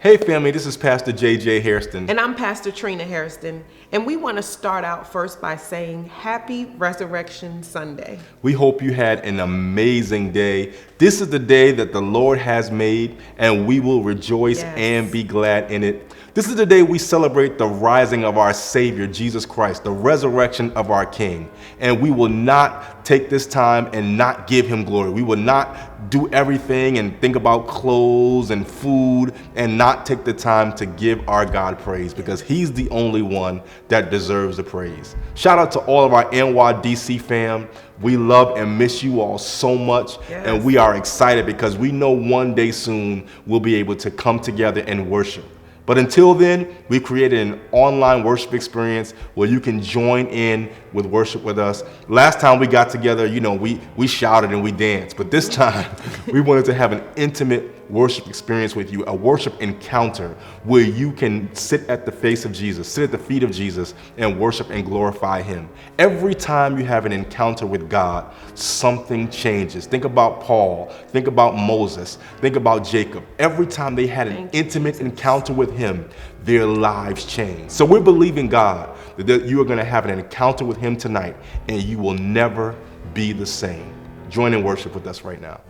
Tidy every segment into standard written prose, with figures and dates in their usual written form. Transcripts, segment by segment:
Hey family, this is Pastor J.J. Hairston. And I'm Pastor Trina Hairston. And we want to start out first by saying Happy Resurrection Sunday. We hope you had an amazing day. This is the day that the Lord has made, and we will rejoice and be glad in it. This is the day we celebrate the rising of our Savior, Jesus Christ, the resurrection of our King. And we will not take this time and not give him glory. We will not do everything and think about clothes and food and not take the time to give our God praise, because he's the only one that deserves the praise. Shout out to all of our NYDC fam. We love and miss you all so much. And we are excited because we know one day soon we'll be able to come together and worship. But until then, we created an online worship experience where you can join in with worship with us. Last time we got together, we shouted and we danced. But this time, we wanted to have an intimate worship experience with you, a worship encounter where you can sit at the face of Jesus, sit at the feet of Jesus, and worship and glorify him. Every time you have an encounter with God, something changes. Think about Paul, think about Moses, think about Jacob. Every time they had an intimate encounter with him, their lives changed. So we're believing God that you are going to have an encounter with him tonight, and you will never be the same. Join in worship with us right now.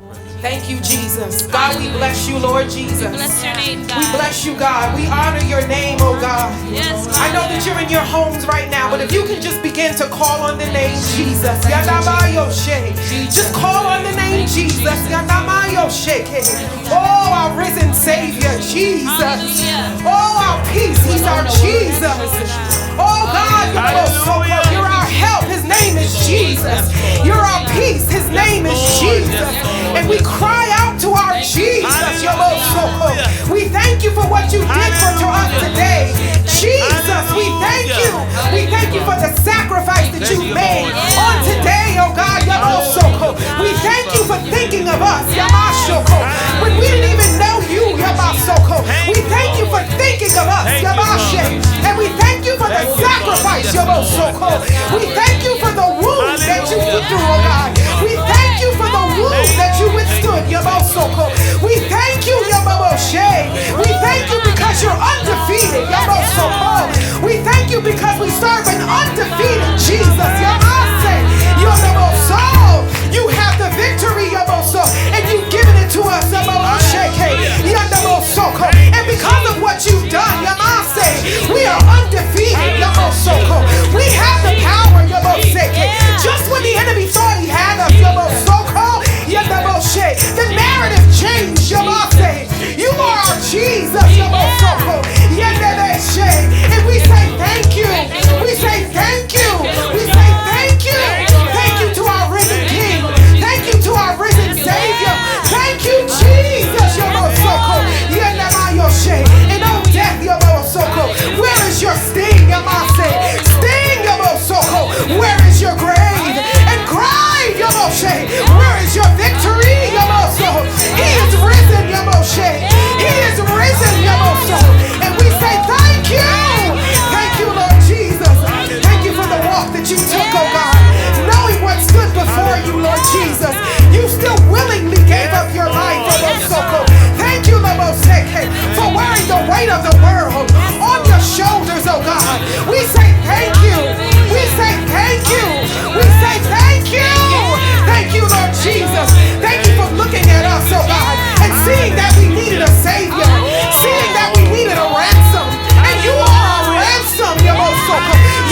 Thank you, Jesus. God, we bless you, Lord Jesus. We bless your name, God. We bless you, God. We honor your name, oh God. Yes, God. I know that you're in your homes right now, but if you can just begin to call on the name Jesus. Just call on the name Jesus. Oh, our risen Savior, Jesus. Oh, our peace, he's our Jesus. Oh God, you're our help. His name is Jesus. You're our peace. His name is Jesus. And we cry out to our Jesus. We thank you for what you did for us today. Jesus, we thank you. We thank you for the sacrifice that you made on today, oh God. We thank you for thinking of us when we didn't even know you. We thank you for thinking of us. And we thank you for the sacrifice. We thank you for the wounds that you went through, oh God. We thank you for the wounds that you withstood. We thank you. We thank you because you're undefeated. We thank you because we serve an undefeated Jesus. You have the victory, and you've given it to us. And because of what you've done, we are undefeated. We have the power. Just when the enemy thought he had us, the narrative changed. You are our Jesus. And we say thank you. We say thank you. We say thank you. Thank you to our risen King. Thank you to our risen Savior. Thank you, Jesus. And oh death, where is your sting? Sting, where is your grave? And grave, where is your victory? He is risen, He is risen, and we say thank you. Thank you, Lord Jesus. Thank you for the walk that you took, oh God. Knowing what stood before you, Lord Jesus, you still willingly gave up your life, Thank you, for wearing the weight of the world on your shoulders, oh God. We say thank you. We say thank you. We say thank you. Thank you, Lord Jesus. Thank you for looking at us, oh God, and seeing that we needed a Savior, seeing that we needed a ransom. And you are our ransom, You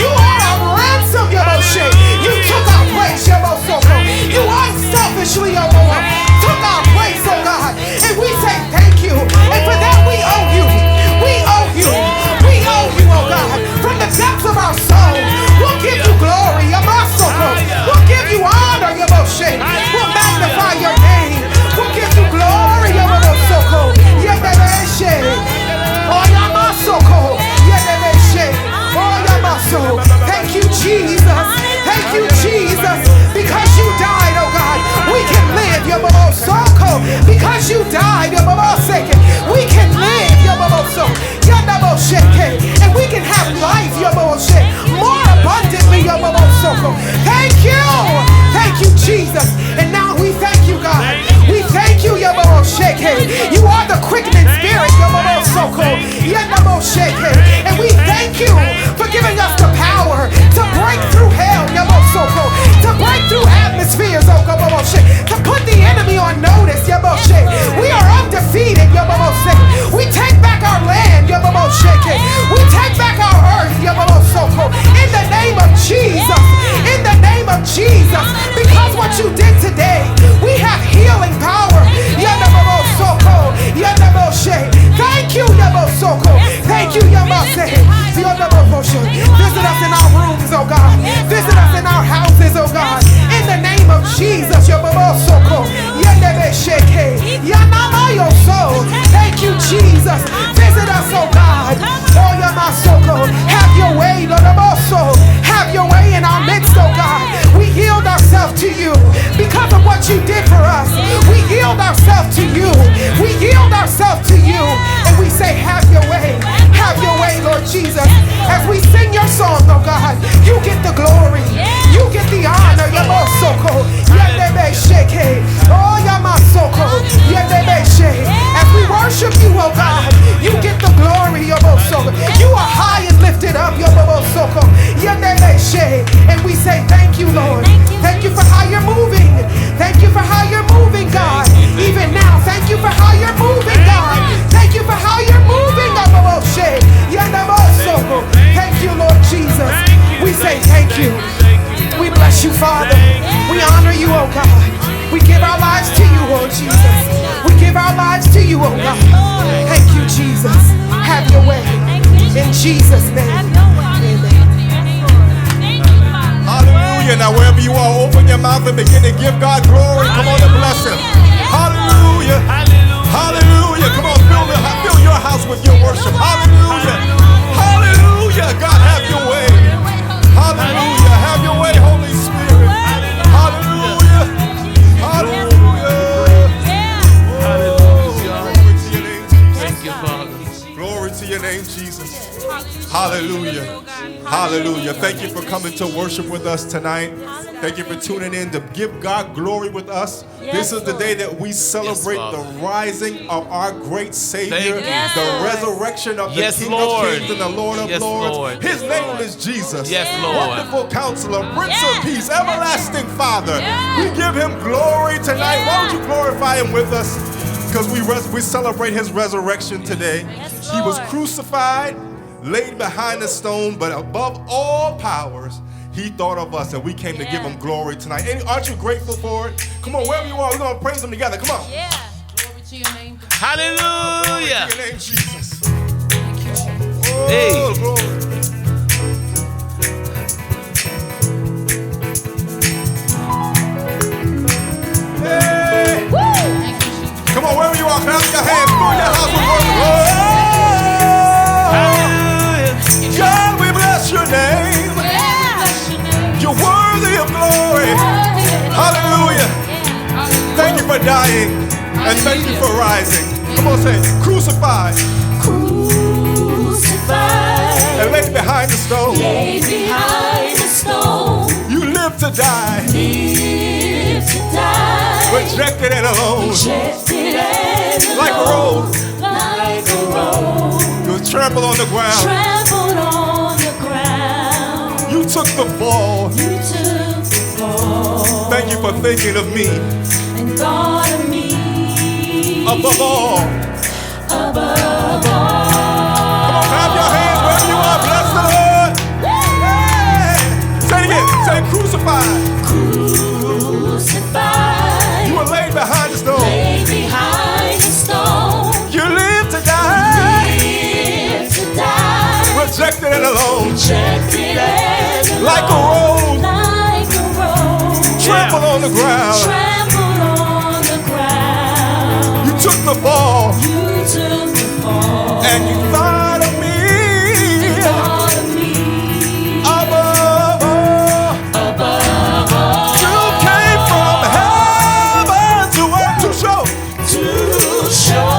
are our ransom, You took our place, You unselfishly, took our place, oh God. And we say thank you. And for that we owe you. We owe you. We owe you, oh God. From the depths of our soul, we'll give you glory. We'll give you honor. We'll magnify your name. We'll give you glory. Thank you, Jesus. Thank you, Jesus. Because you died, oh God, we can live. Because you died, we can live. And we can have life more abundantly. Thank you. Thank you, Jesus. And now we thank you, God. We thank you. You are the quickening spirit. Hallelujah. Hallelujah. Thank you for coming to worship with us tonight. Thank you for tuning in to give God glory with us. This is the day that we celebrate the rising of our great Savior, the resurrection of the King of Kings and the Lord of Lords. His name is Jesus. Wonderful Counselor, Prince of Peace, Everlasting Father. We give him glory tonight. Why don't you glorify him with us? Because we celebrate his resurrection today. He was crucified, laid behind a stone, but above all powers, he thought of us, and we came to give him glory tonight. Aren't you grateful for it? Come on, wherever you are, we're going to praise him together. Come on. Yeah. Glory to your name. Hallelujah. Glory to your name, Jesus. Oh, hey. Glory. Hey. Woo. Come on, wherever you are, clap your hands. Fill your house with worship. Hallelujah. God, we bless your name. You're worthy of glory. Hallelujah. Thank you for dying and thank you for rising. Come on, say it. Crucified. Crucified. And laid behind the stone. Laid behind the stone. You live to die. Live to die. Rejected and alone. Rejected and alone. Like a rose. Like a rose. You were trampled on the ground. Trampled on the ground. You took the fall. You took the fall. Thank you for thinking of me. And thought of me. Above all. Above all. Come on, clap your hands wherever you are. Bless the Lord. Hey. Say it again. Say crucified. Crucified. You were laid behind the stone. Laid behind the stone. You live to die. Live to die. Rejected and alone. Rejected and alone. Like a rose. Like a rose. Trampled on the ground. Trampled on the ground. You took the fall. You took the fall. And you thought of me. And thought of me. Above all. Above all. You came from heaven to earth to show. To show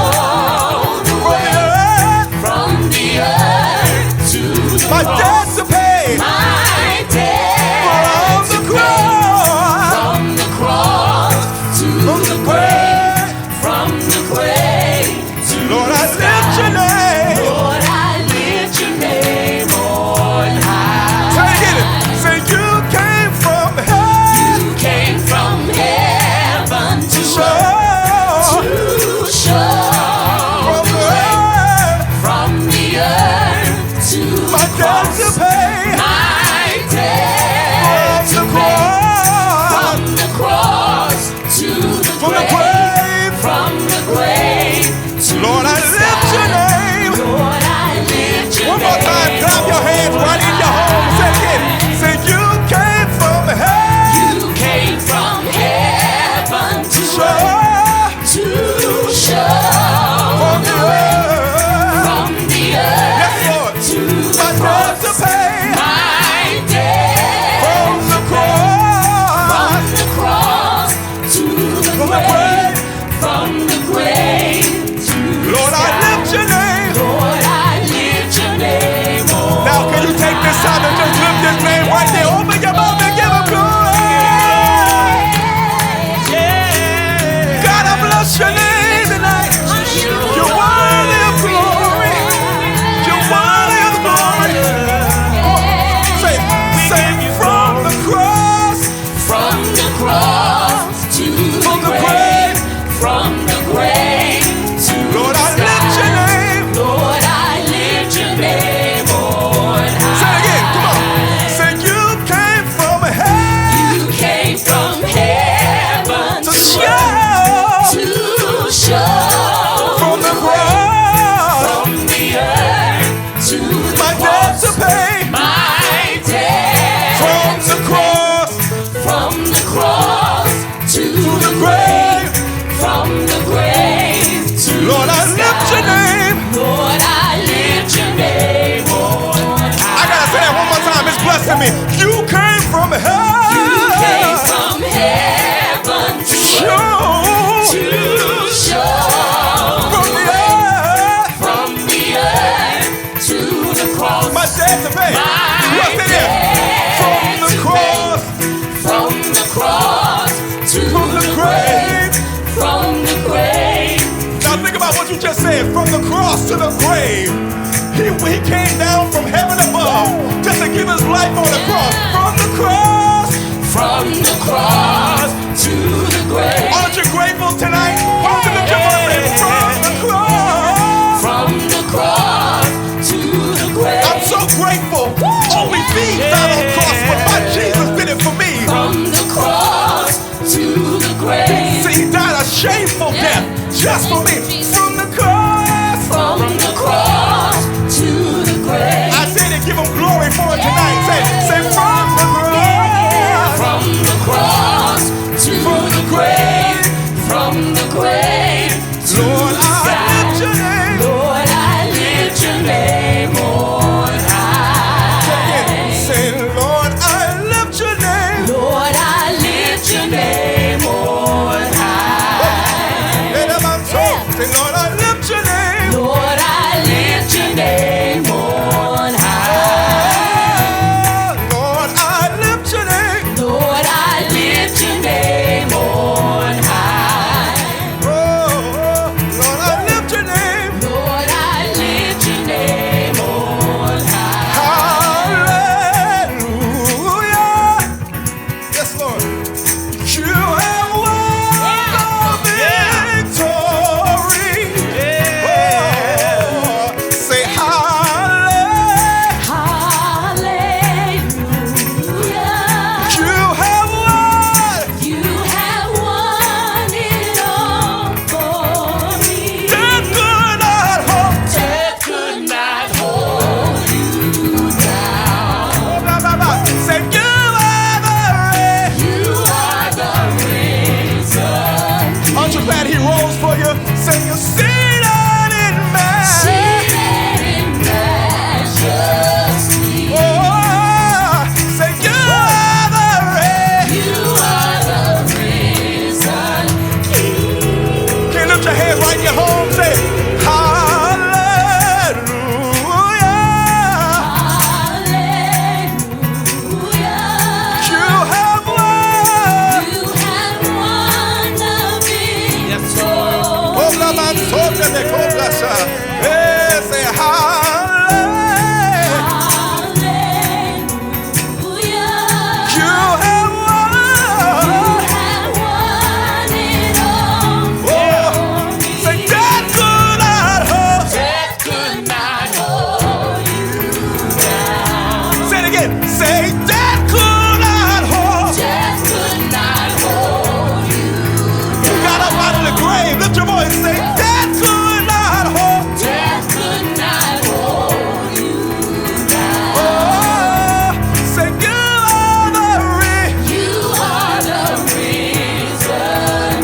the From way. the earth. From the earth to the My cross. debt to pay. My debt From the cross. from the cross to From the the grave. grave. From the grave to Lord, the I lift your sky. name. Lord, I lift your name on high. Say it again. Say you came from heaven You came from heaven to show. earth to show From the the way. earth. From the earth to My the debt cross. to pay. My debt From to the pay. cross. From the cross to the From the grave. grave. From the grave to Lord, I the lift sky. your name. Lord, I lift your One more time, name. clap your hands right in your home. Say it again. Say you came from heaven You came from heaven to show. earth to show From the the way. earth. From the earth Yes, Lord. to My the debt cross. to pay. My debt From the cross. from the cross to the From the grave. grave. From the grave to Lord, the I sky. lift your name. Lord, I lift your name on Now, can you take this time and just lift his name right there? Open your mouth and give him glory. God, I bless your name tonight. You're worthy of glory. You're worthy of glory. Say from the cross. From the cross to From the the grave. From the grave to Lord, the I sky. lift your name. Lord, I lift your name on high. Say it again. Come on. Say you came from heaven You came from heaven to to show. earth to show From the cross. from the earth to the My debt cross. to pay. My debt From the cross from the cross to to the the grave. from the grave to Lord, the I lift sky. your name. Lord, I lift your name on high. I gotta say that one more time. It's blessing me. You came from heaven. You came from heaven to earth to show From the earth. from the earth to the cross. My Just say it, from the cross to the grave. He came down from heaven above just to give his life on the cross. From the cross to the grave. Aren't you grateful tonight? Aren't you looking for it? From the cross. From the cross to the grave. I'm so grateful. Only thieves died on the cross, but my Jesus did it for me. From the cross to the grave. See, he died a shameful death just for me. From the cross. From the cross to the grave. I say to give him glory for it tonight. Say from the cross. From the cross to the grave. From the grave to Lord, the I lift your name. Lord, I lift your name on high. Say, Lord, I lift your name. Lord, I lift your name on high. Say, Lord, I lift your name. Lord, I lift your name on high. Lord, I lift your name. Lord, I lift your name on high. Oh, Lord, I lift your name. Lord, I lift your name on high. Hallelujah. Yes, Lord. You have won the victory. Oh, say hallelujah. Hallelujah. You have won. You have won it all for me. Death could not hold. Death could not hold you down. Oh, blah, blah, blah. Say you are the raised. You are the reason. Aren't you glad he rose for you? Say you're seated in majesty. Seated in majesty. Oh, say you are the raised. You are the risen King. Can you lift your hands right in your home? Say hallelujah. Hallelujah. You have won. You have won the victory. Oh, blah, blah, blah, blah, blah, blah. Hey, say hallelujah. Hallelujah. You have won. have won it all Oh, say death could not hold. Death could not hold you down. Say it again. Say death could not hold. Death could not hold you. You got up out of the grave. Lift your voice. Say death could not hold. Death could not hold you down. Oh, say you are the reason. You are the reason.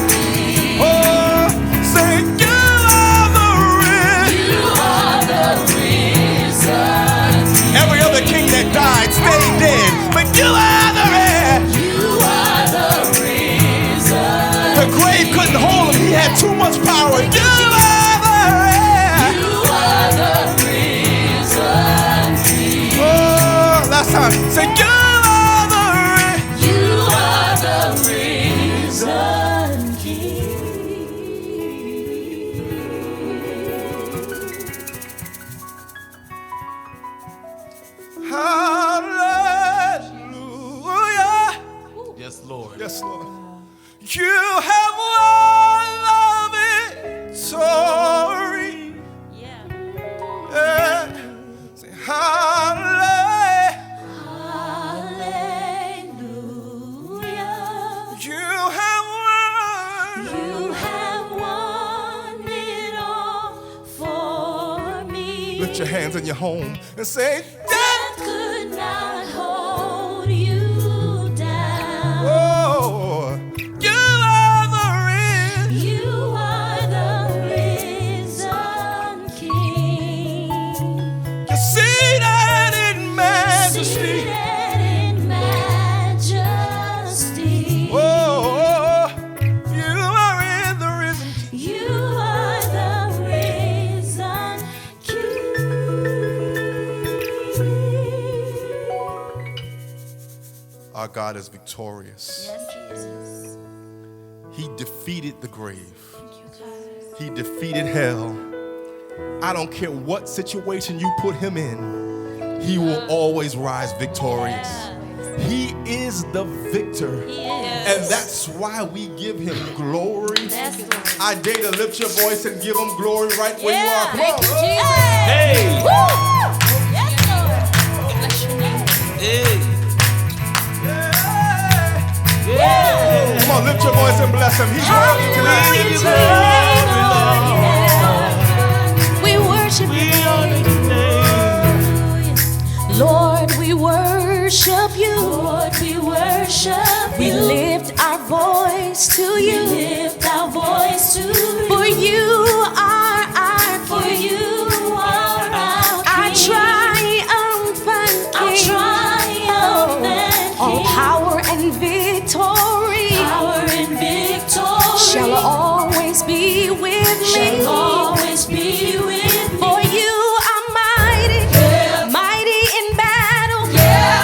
Oh, say you are the reason. You are the reason. Every other king that died stayed dead, but you are the reason. You are the reason. The grave couldn't hold him. He had too much power. You are the reason. You are the reason. Oh, last time. Say you are the reason. You are the risen King. Hallelujah. Yes, Lord. Yes, Lord. You have won the victory. Yeah. Say hallelujah. Hallelujah. You have won. You have won it all for me. Lift your hands in your home and say, Death could not hold you down. oh, you are the reason. You are the risen King. You're seated in majesty. Seated in majesty. Oh, you are in the risen. You are the risen King. Our God is victorious. Yes, He is. He defeated the grave. Thank you, God. He defeated hell. I don't care what situation you put him in, he will always rise victorious. He is the victor. And that's why we give him glory. I dare to lift your voice and give him glory right where you are. Come on. Hey! Come on, lift your voice and bless him. He's worthy tonight. We worship you, Lord. We worship you. Lord, we worship you. We lift our voice to you. We lift our voice to you. For you are our King. For you are our triumphant King. Our triumphant King. All power and victory. Power and victory shall always be with me. Shall always be with me. For you are mighty, mighty in battle.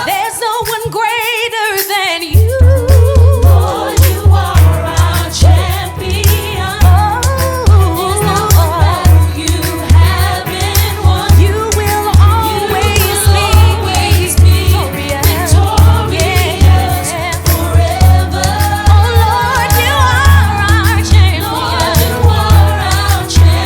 There's no one greater than you. Lord, you are our champion. There's no battle you haven't won. You will always be victorious forever. Oh Lord, you are our champion. Lord, you are our champion.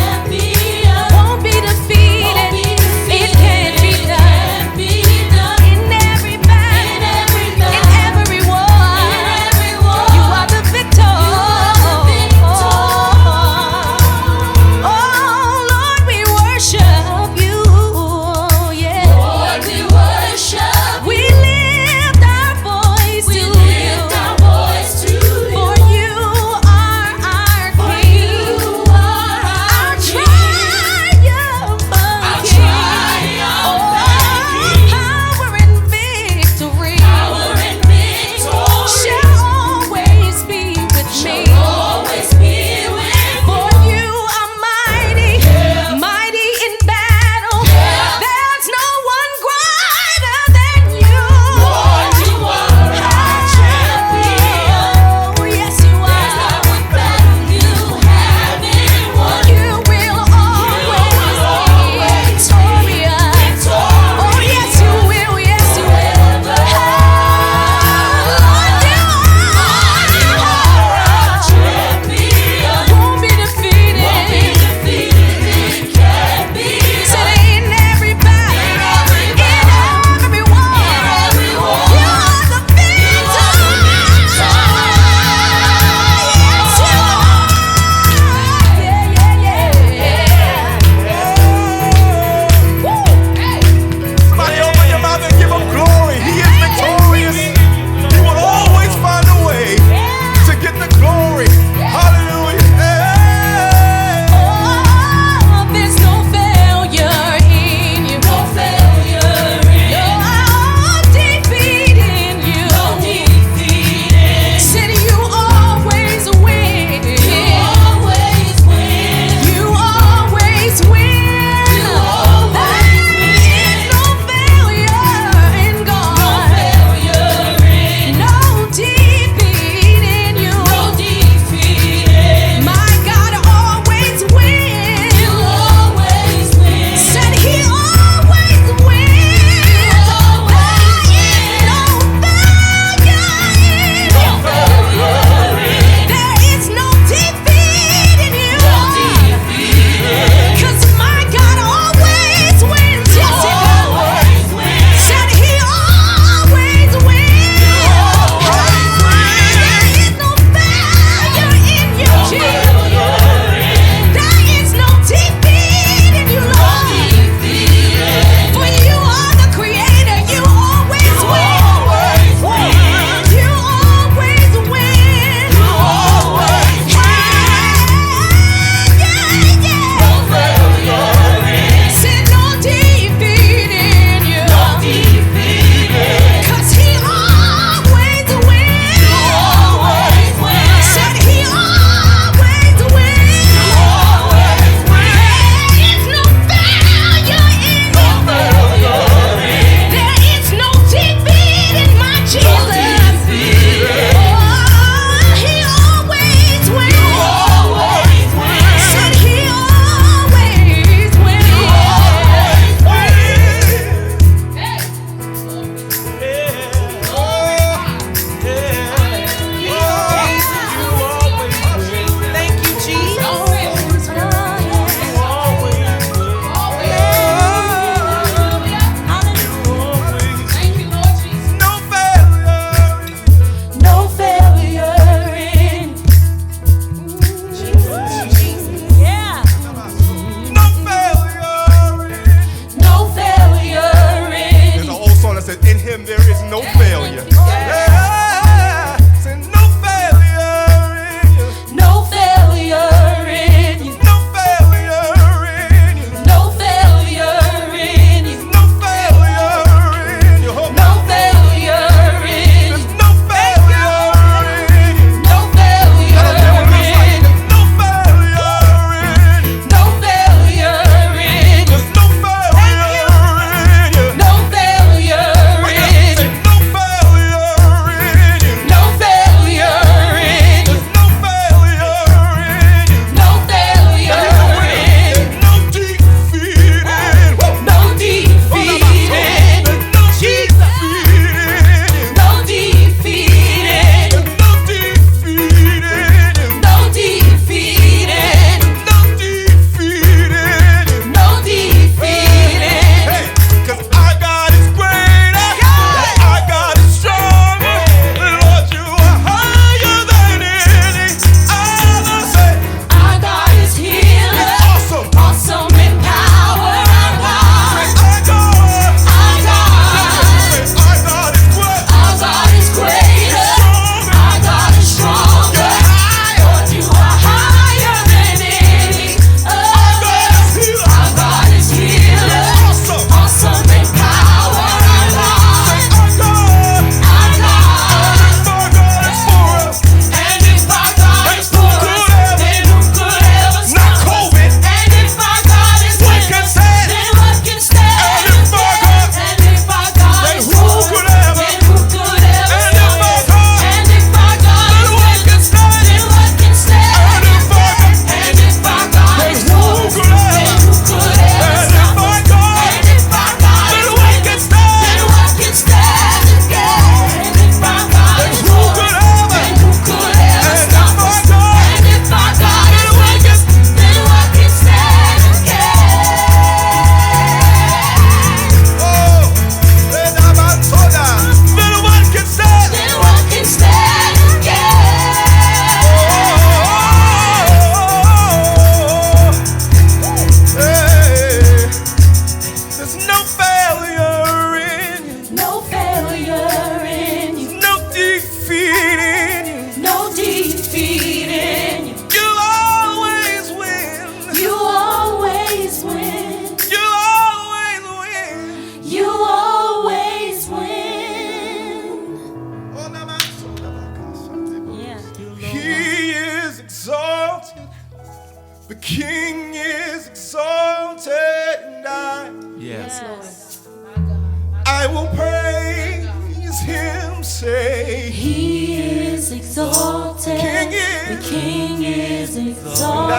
will praise him, say, He is exalted. King is. The King is exalted.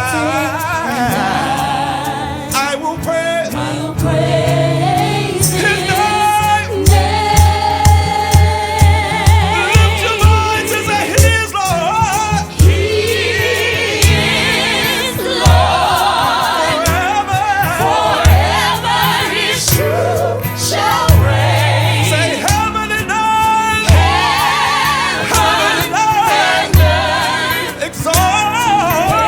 I will praise We'll praise his His name. name. Lift your voice and say, he is Lord. He is Lord. Forever His truth shall reign. Say heaven and earth. Heaven and earth Exalt.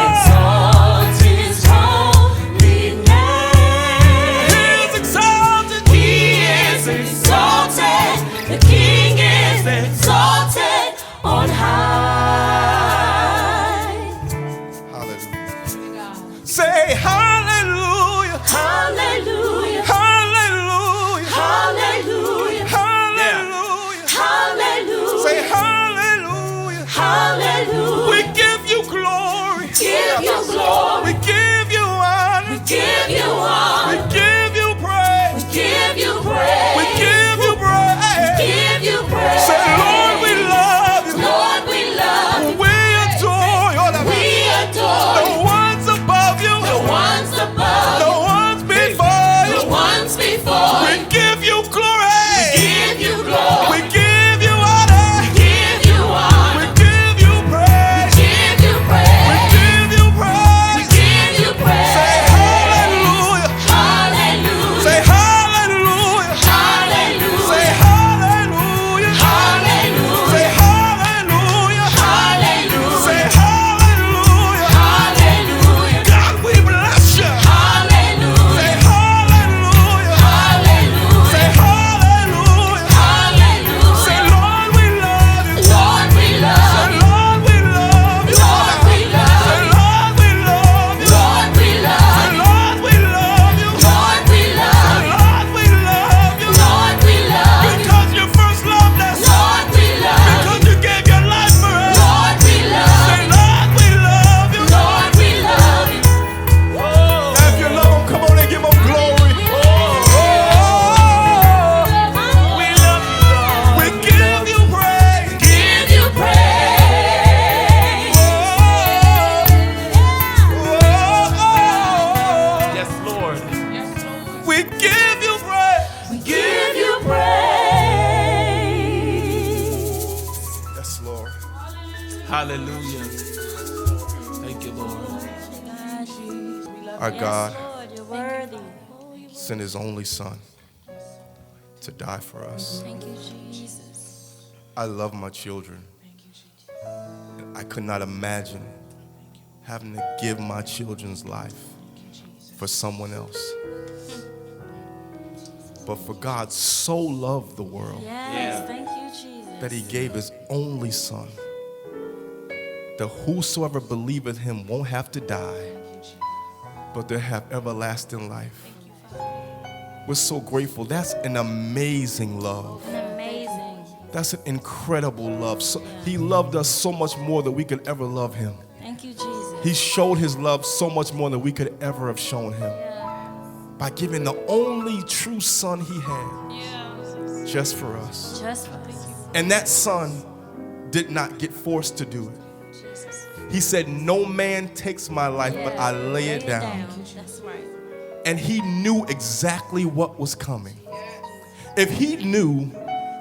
exalt His holy name. He is exalted. He is exalted. The King is exalted on high. Hallelujah. Say hallelujah. Hallelujah. Hallelujah. Hallelujah. Hallelujah. Hallelujah. Say hallelujah. Hallelujah. We give you glory. Give you glory. We give you honor. Give you We honor. give you praise. Give you praise. We give you praise. Give you praise. Say, Lord, we love you. Lord, we love you. We adore you. We adore The you. ones above you. The ones above The you. ones before you. The ones before We you. give you glory. Give you glory. We give you honor. Give you We honor. give you praise. Give you We praise. give you praise. Give you praise. Say hallelujah. Hallelujah. Say hallelujah. Hallelujah. Say hallelujah. Hallelujah. Say hallelujah. Hallelujah. Say hallelujah. Hallelujah. God, we bless you. Hallelujah. Say hallelujah. Hallelujah. Say hallelujah. Hallelujah. Say, Lord, we love you. Lord, we love Say, you. Lord, we love you. Lord, we love Say, you. Lord, we love you. Lord, we love Say, you. Lord, we love you. Lord, we love you. Lord, we love you. Lord, we love you. Because you first loved us. Lord, we love you. Because you gave your life for us. Lord, we love Say, you. Lord, we love you. Lord, we love you. Now, if you love him, come on and give him glory. We love you, Lord. We give you praise. Give you praise. Yes, Lord. We give you praise. We give you praise. Yes, Lord. Hallelujah. Thank you, Lord. Our God Lord, you're worthy. sent his only son to die for us. Thank you, Jesus. I love my children. I could not imagine having to give my children's life for someone else. But for God so loved the world Yes, thank you, Jesus. that he gave his only son, that whosoever believeth him won't have to die, but to have everlasting life. We're so grateful. That's an amazing love. Amazing. That's an incredible love. So, he loved us so much more than we could ever love him. Thank you, Jesus. He showed his love so much more than we could ever have shown him by giving the only true son he had just for us. Just for us. And that son did not get forced to do it. He said, no man takes my life, but I lay it down. That's right. And he knew exactly what was coming. If he knew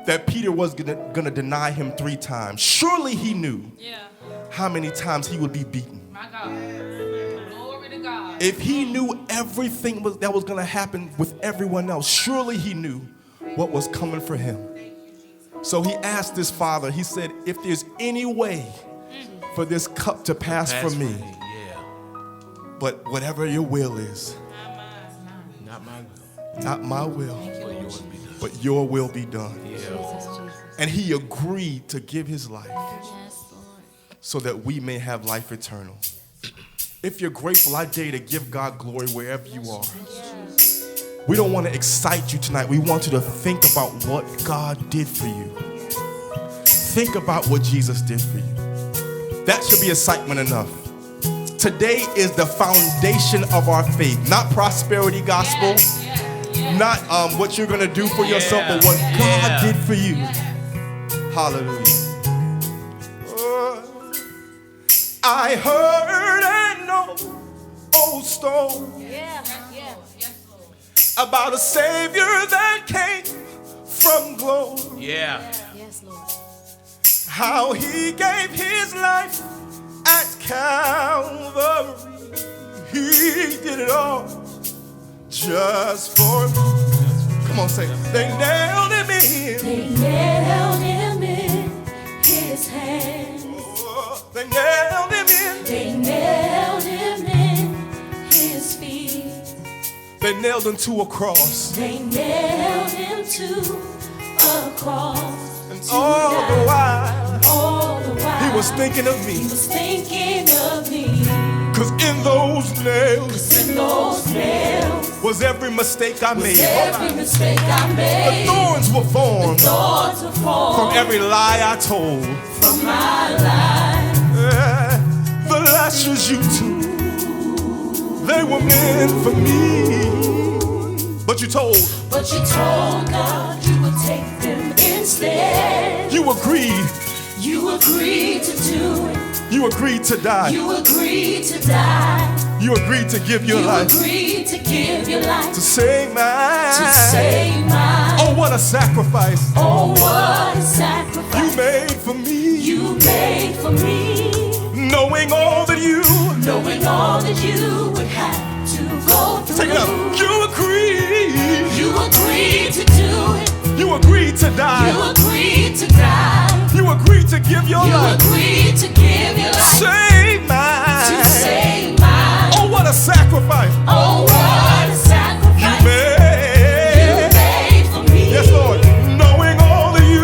that Peter was gonna deny him 3 times, surely he knew how many times he would be beaten. My God. Glory to God. If he knew everything that was gonna happen with everyone else, surely he knew what was coming for him. So he asked his father, he said, if there's any way for this cup to pass from me, Yeah. but whatever your will is, Not my will. not my will, But yours be done. but your will be done. Yeah. And he agreed to give his life Yes, Lord. so that we may have life eternal. If you're grateful, I dare you to give God glory wherever you are. We don't want to excite you tonight. We want you to think about what God did for you. Think about what Jesus did for you. That should be excitement enough. Today is the foundation of our faith, not prosperity gospel, Not what you're gonna do for yourself, but what God did for you. Hallelujah. I heard an old story about a Savior that came from glory. Yeah. How he gave his life at Calvary. He did it all just for me. Come on, say it. They nailed him in. They nailed him in his hands. They nailed him in. They nailed him in his feet. They nailed him to a cross. They nailed him to a cross. And all the while, he was thinking of me. He was thinking of me. 'Cause in those nails, In those nails was every mistake I made. every mistake I The made. thorns were formed Thoughts were formed from every lie I told. from my life. The lashes you took, they were meant for me. But you told God you would take them instead. You agreed. You agreed to do it. You agreed to die. You agreed to die. You agreed to give your You life agreed to give your life to save mine. to save mine. Oh, what a sacrifice Oh, what a sacrifice you made for me. you made for me. Knowing all that you Knowing all that you would have to go through. take it up. You agreed. You agreed to do it. You agreed to die. You agreed to die. You agreed to give your You life agreed to give your life save mine. to save mine. Oh, what a sacrifice Oh, what a sacrifice you you made. made for me. Yes, Lord. Knowing all that you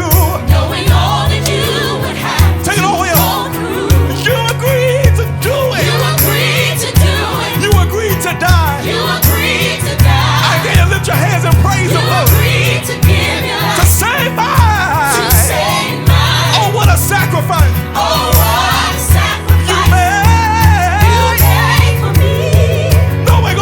Knowing all that you would have take it to all the way go up. through. You agreed to do it. You agreed to do it. You agreed to die. You agreed to I die. dare you lift your hands and praise You Him, Lord, agreed to give your to life save to mine. save mine. Oh, what a sacrifice Oh, what a you sacrifice you made. made for me. Knowing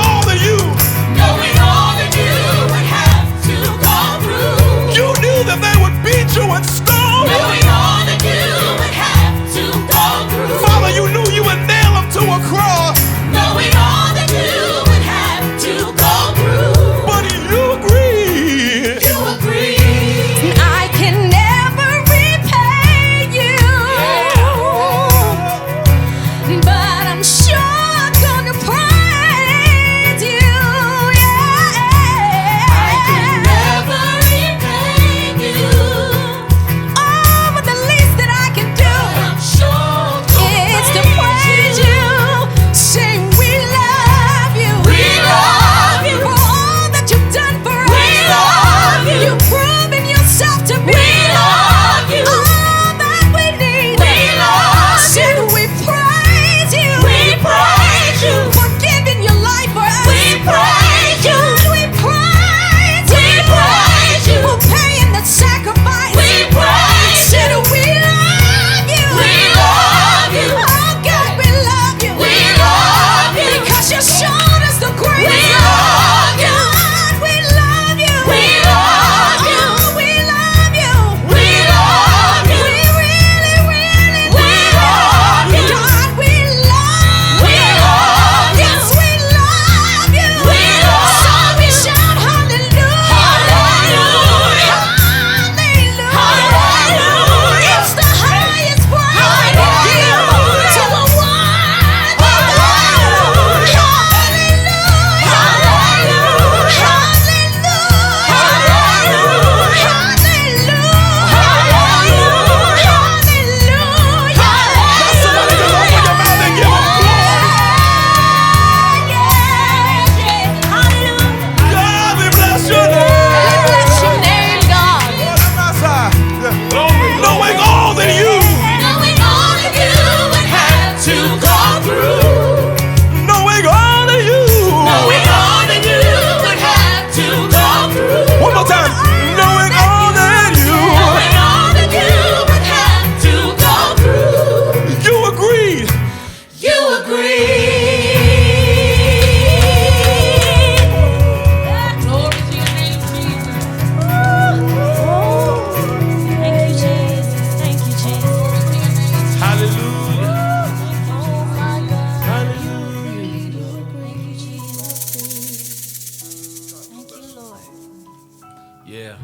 Yeah.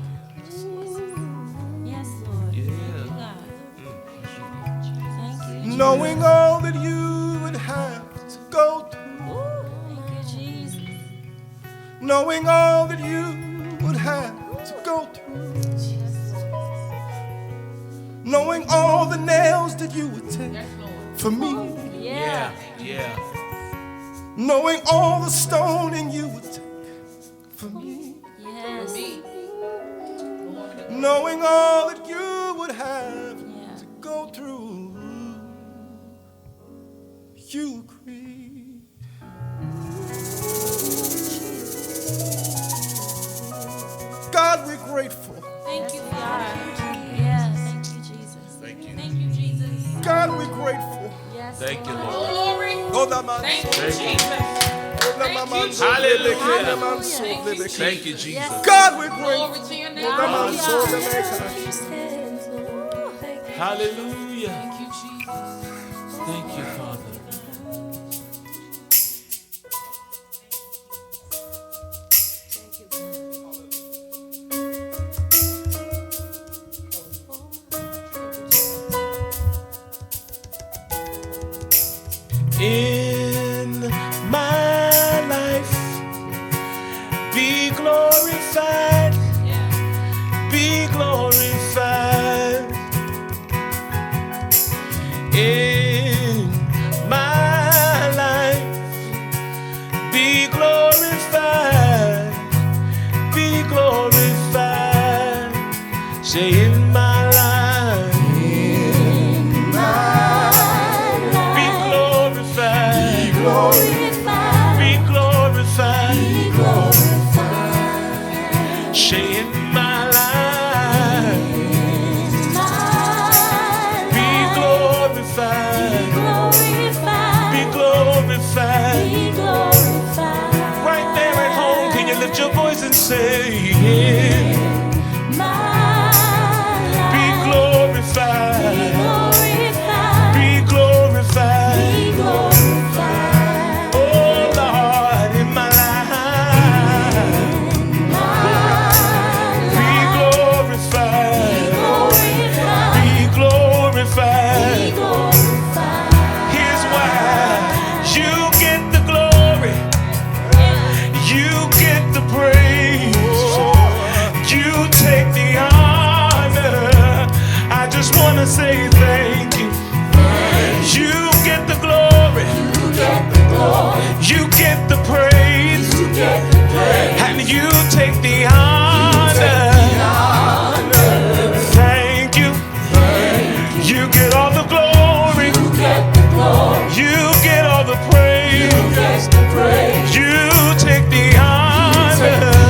Yes, Lord. Yeah. God. Thank you. Knowing all that you would have to go through. Ooh, thank you, Jesus. Knowing all that you would have to go through. Knowing all the nails that you would take for me. Yeah. Yeah. Knowing all the stoning you would take for me. Yes. Knowing all that you would have Yeah. to go through. You agreed. God, we're grateful. Thank you, God. Yes. Thank you, Jesus. Thank you. Thank you, Jesus. God, we're grateful. Yes. Thank you, Lord. Lord. Glory. Oh, that man. Thank you, Thank you. Jesus. Hallelujah. Hallelujah. Thank you, Jesus. God, we're grateful. Glory to your name. That man sold the maker. Hallelujah. Thank you, Jesus. Thank you, Father. In my life, be glorified, be glorified. In my life, be glorified, be glorified. Say in my life. Be glorified. Be glorified. Say in my life. Be glorified. Be glorified. Right there at home, can you lift your voice and say, be glorified. Be glorified. Oh Lord, in my life. Be glorified. Be glorified. Here's why. You get the glory. You get the praise. You take the honor. I just want to say thank you. You get the glory. You get the praise. And you take the honor. Thank you. You get all the glory. You get all the praise. You take the honor.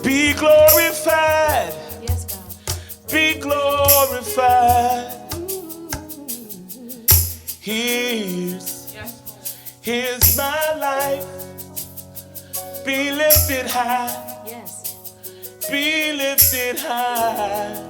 Be glorified. Yes, God. Be glorified. Here's my life. Be lifted high. Yes. Be lifted high.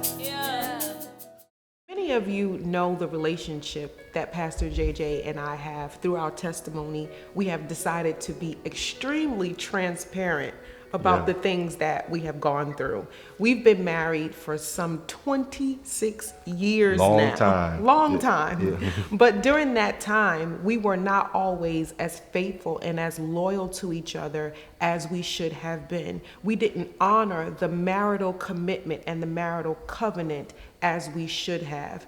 Many of you know the relationship that Pastor JJ and I have. Through our testimony, we have decided to be extremely transparent about the things that we have gone through. We've been married for some 26 years now. Long time. Yeah. But during that time, we were not always as faithful and as loyal to each other as we should have been. We didn't honor the marital commitment and the marital covenant as we should have.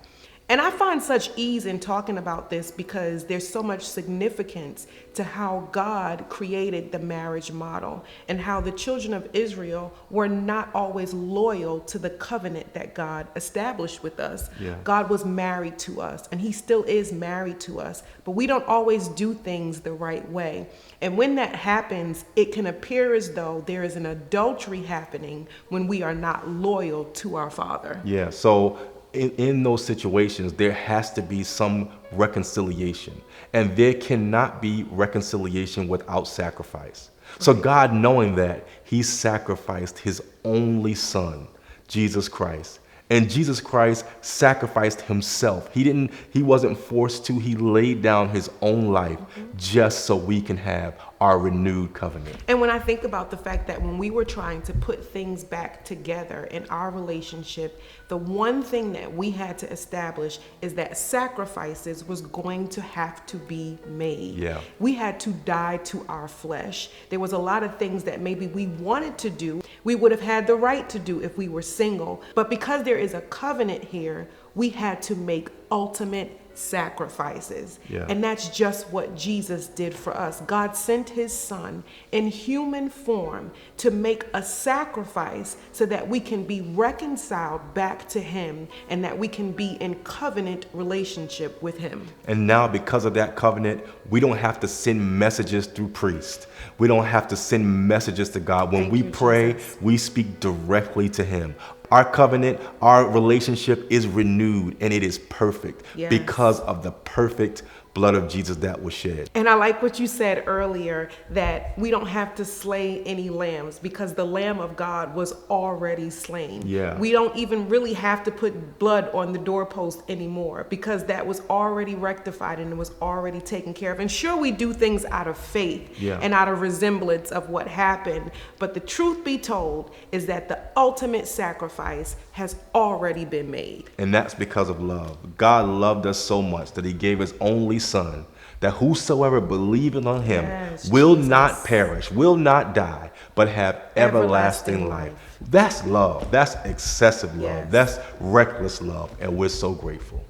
And I find such ease in talking about this because there's so much significance to how God created the marriage model and how the children of Israel were not always loyal to the covenant that God established with us. Yeah. God was married to us, and he still is married to us, but we don't always do things the right way. And when that happens, it can appear as though there is an adultery happening when we are not loyal to our Father. Yeah, so in those situations, there has to be some reconciliation, and there cannot be reconciliation without sacrifice. So God, knowing that, he sacrificed his only son, Jesus Christ. And Jesus Christ sacrificed himself. He wasn't forced to. He laid down his own life just so we can have our renewed covenant. And when I think about the fact that when we were trying to put things back together in our relationship, the one thing that we had to establish is that sacrifices was going to have to be made. Yeah. We had to die to our flesh. There was a lot of things that maybe we wanted to do, we would have had the right to do if we were single. But because there is a covenant here, we had to make ultimate sacrifices. Yeah. And that's just what Jesus did for us. God sent his son in human form to make a sacrifice so that we can be reconciled back to him and that we can be in covenant relationship with him. And now, because of that covenant, we don't have to send messages through priests. We don't have to send messages to God. When we pray, we speak directly to him. Our covenant, our relationship is renewed, and it is perfect because of the perfect blood of Jesus that was shed. And I like what you said earlier, that we don't have to slay any lambs because the Lamb of God was already slain. Yeah. We don't even really have to put blood on the doorpost anymore because that was already rectified and it was already taken care of. And sure, we do things out of faith and out of resemblance of what happened, but the truth be told is that the ultimate sacrifice has already been made. And that's because of love. God loved us so much that he gave his only son, that whosoever believeth on him will not perish, will not die, but have everlasting life. That's love. That's excessive love. That's reckless love. And we're so grateful.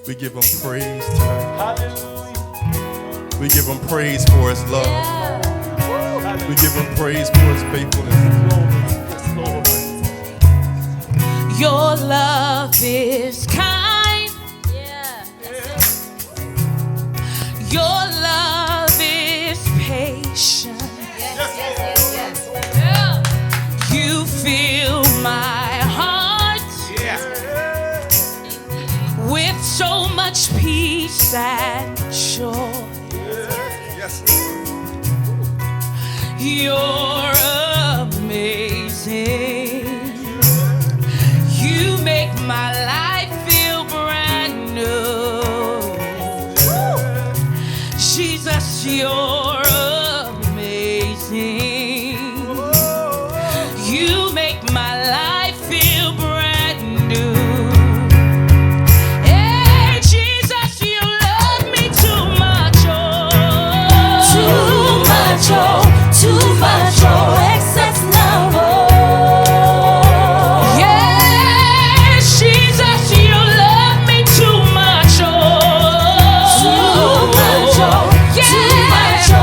We give him praise tonight. Hallelujah. We give him praise for his love. Yeah. We give him praise for his faithfulness. Your love is kind. Your love is patient. Yes. You fill my heart with so much peace and joy. Yes, Lord. You're amazing. You make my life feel brand new. Jesus, you're amazing. You make my life feel brand new. Hey, Jesus, you love me too much, oh. Too much, oh. Too much, oh. Excess love, oh. Yes, Jesus, you love me too much, oh. Too much, oh. Too much, oh.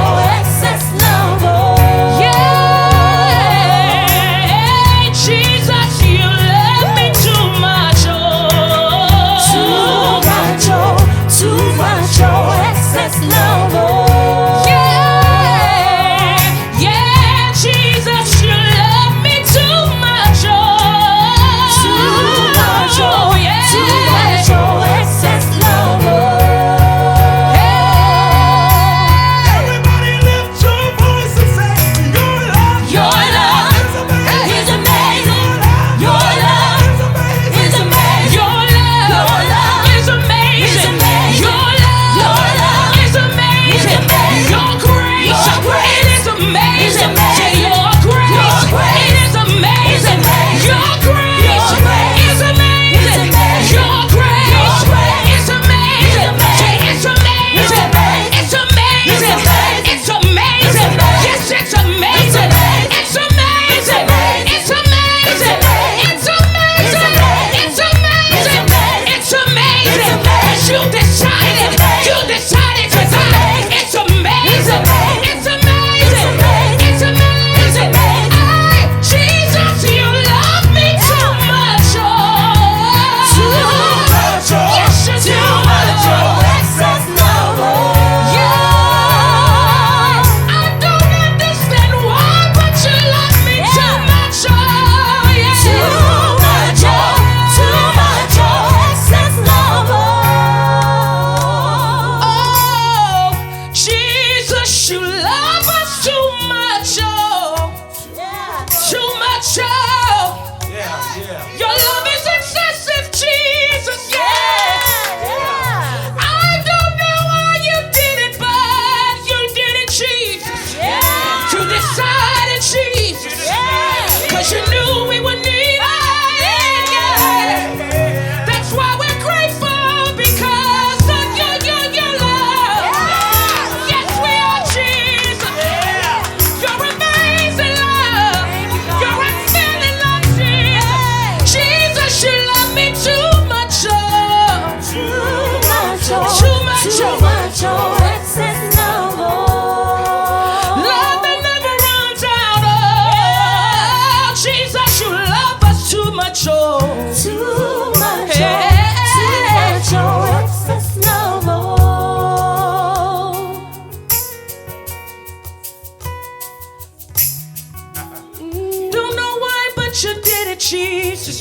Jesus.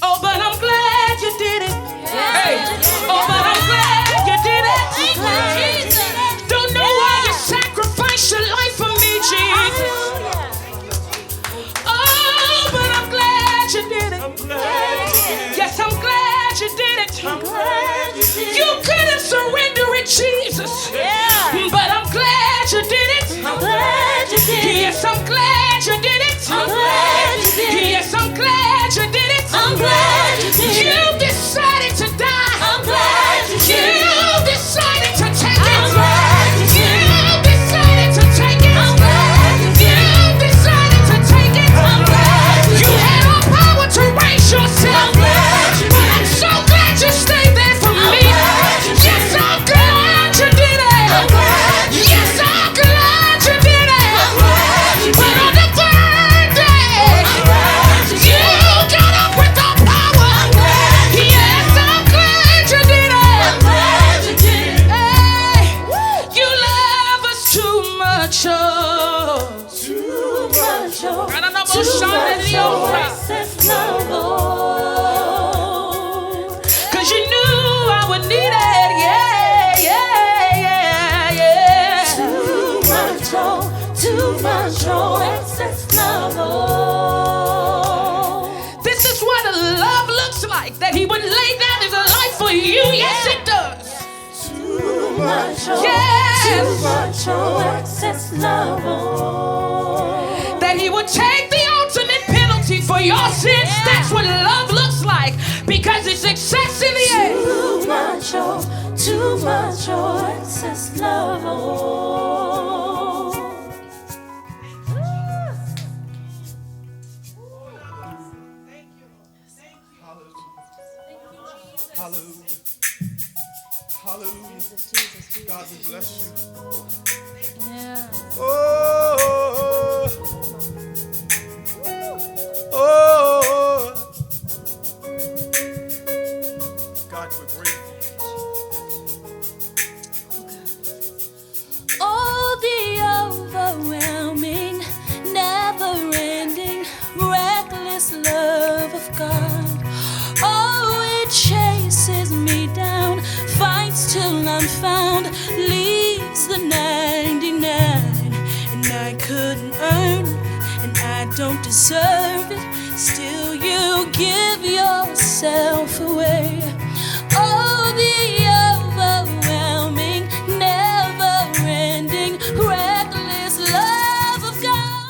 Oh, but I'm glad you did it. Hey. Oh, but I'm glad you did it. Don't know why you sacrificed your life for me, Jesus. Oh, but I'm glad you did it. Yes, I'm glad you did it. You couldn't surrender it, Jesus. But I'm glad you did it. Yes, I'm glad you did it. Yes, I'm glad you did it. You decided to die. You decided to take it. You decided to take it. You decided to take it. You had all power to raise yourself. But I'm so glad you stayed there for me. Yes, I'm glad you did it. Yes, I'm glad you did it. But on the third day, you got up with the power. Yes, I'm glad you did it. Hey, you love us too much, oh. I don't know about Sean the Cause you knew I would need it. Yeah. Too much, excess love. This is what a love looks like. That he would lay down his life for you. Yes, it does. Too much, excess love. That he would take the ultimate penalty for your sins. That's what love looks like. Because it's excessive. Too much, excess love. Hallelujah. Hallelujah. God, we bless you. Oh, God, we're grateful. Oh, the overwhelming, never-ending, reckless love of God. Oh, it chases me down, fights till I'm found, leaves the 99, and I couldn't earn it, and I don't deserve it. Still, you give yourself away. Oh, the overwhelming, never-ending, reckless love of God.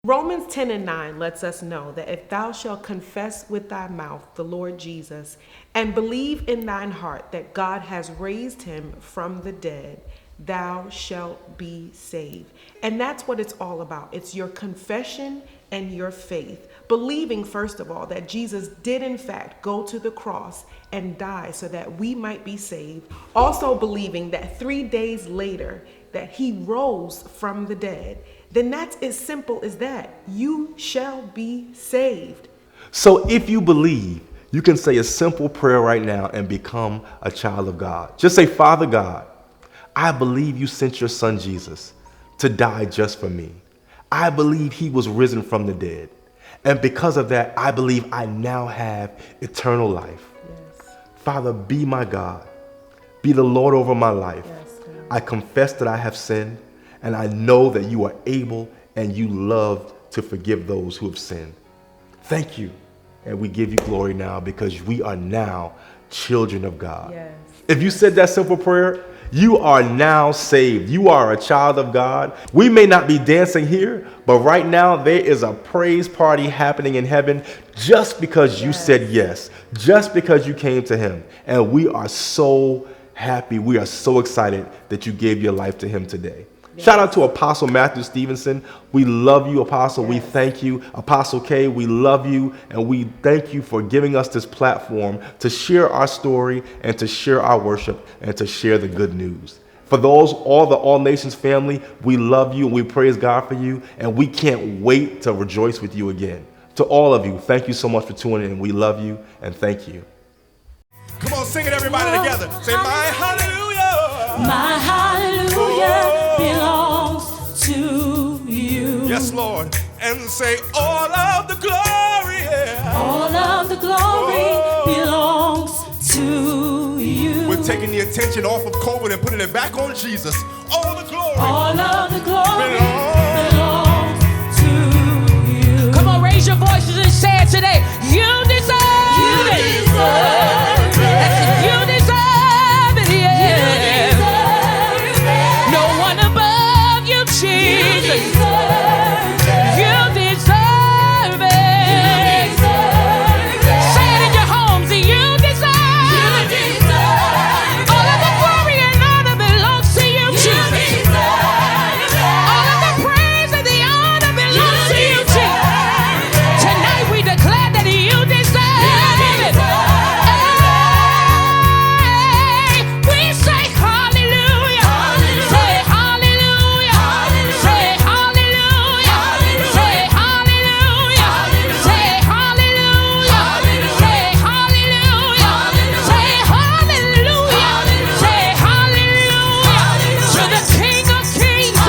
Romans 10:9 lets us know that if thou shalt confess with thy mouth the Lord Jesus and believe in thine heart that God has raised him from the dead, thou shalt be saved. And that's what it's all about. It's your confession and your faith. Believing, first of all, that Jesus did in fact go to the cross and die so that we might be saved. Also believing that 3 days later that he rose from the dead. Then that's as simple as that. You shall be saved. So if you believe, you can say a simple prayer right now and become a child of God. Just say, Father God, I believe you sent your son Jesus to die just for me. I believe he was risen from the dead. And because of that, I believe I now have eternal life. Yes. Father, be my God. Be the Lord over my life. Yes, God. I confess that I have sinned, and I know that you are able and you love to forgive those who have sinned. Thank you. And we give you glory now because we are now children of God. Yes. If you said that simple prayer, you are now saved. You are a child of God. We may not be dancing here, but right now there is a praise party happening in heaven just because you said yes, just because you came to him. And we are so happy. We are so excited that you gave your life to him today. Yes. Shout out to Apostle Matthew Stevenson. We love you, Apostle. Yes. We thank you. Apostle K, we love you. And we thank you for giving us this platform to share our story and to share our worship and to share the good news. For those, all the All Nations family, we love you and we praise God for you. And we can't wait to rejoice with you again. To all of you, thank you so much for tuning in. We love you and thank you. Come on, sing it, everybody, together. Say, my hallelujah. My hallelujah belongs to you. Yes, Lord. And say, all of the glory, yeah. All of the glory belongs to you. We're taking the attention off of COVID and putting it back on Jesus. All the glory. All of the glory belongs. belongs to you. Come on, raise your voices and say it today. You deserve it. You deserve it. You deserve it, yeah. You deserve it. No one above you, You Jesus. deserve it. You deserve it. Say it in your homes. You deserve it. All of the glory and honor belongs to you, Jesus. All of the praise and the honor belongs to you, Jesus. Tonight we declare that you deserve it. Hey, we say hallelujah. Say hallelujah. Say hallelujah. Say hallelujah. Say hallelujah. Say hallelujah. Say hallelujah. Say hallelujah. To the King of Kings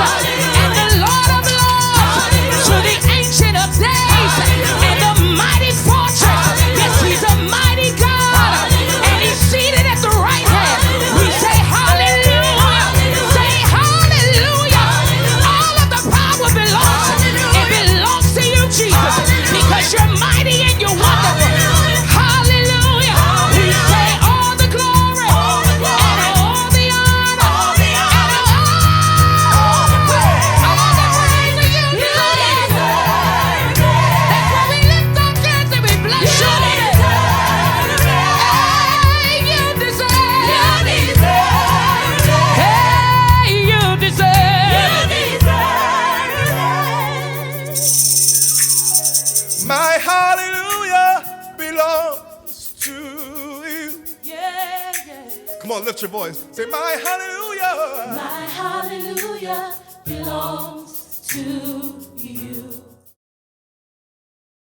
and the Lord of Lords. To the Ancient of Days and the mighty fortress. Yes, he's a mighty God. And he's seated at the right hand. We say hallelujah. Say hallelujah. All of the power belongs. It belongs to you, Jesus. Because you're mighty and you're wonderful. Hallelujah. We say all the glory and all the honor and all the praise to you. That's why we lift our hands and we bless you. Hey, you deserve. Hey, you deserve. My hallelujah belongs to you. Yeah, yeah. Come on, lift your voice. Say, my hallelujah. My hallelujah belongs to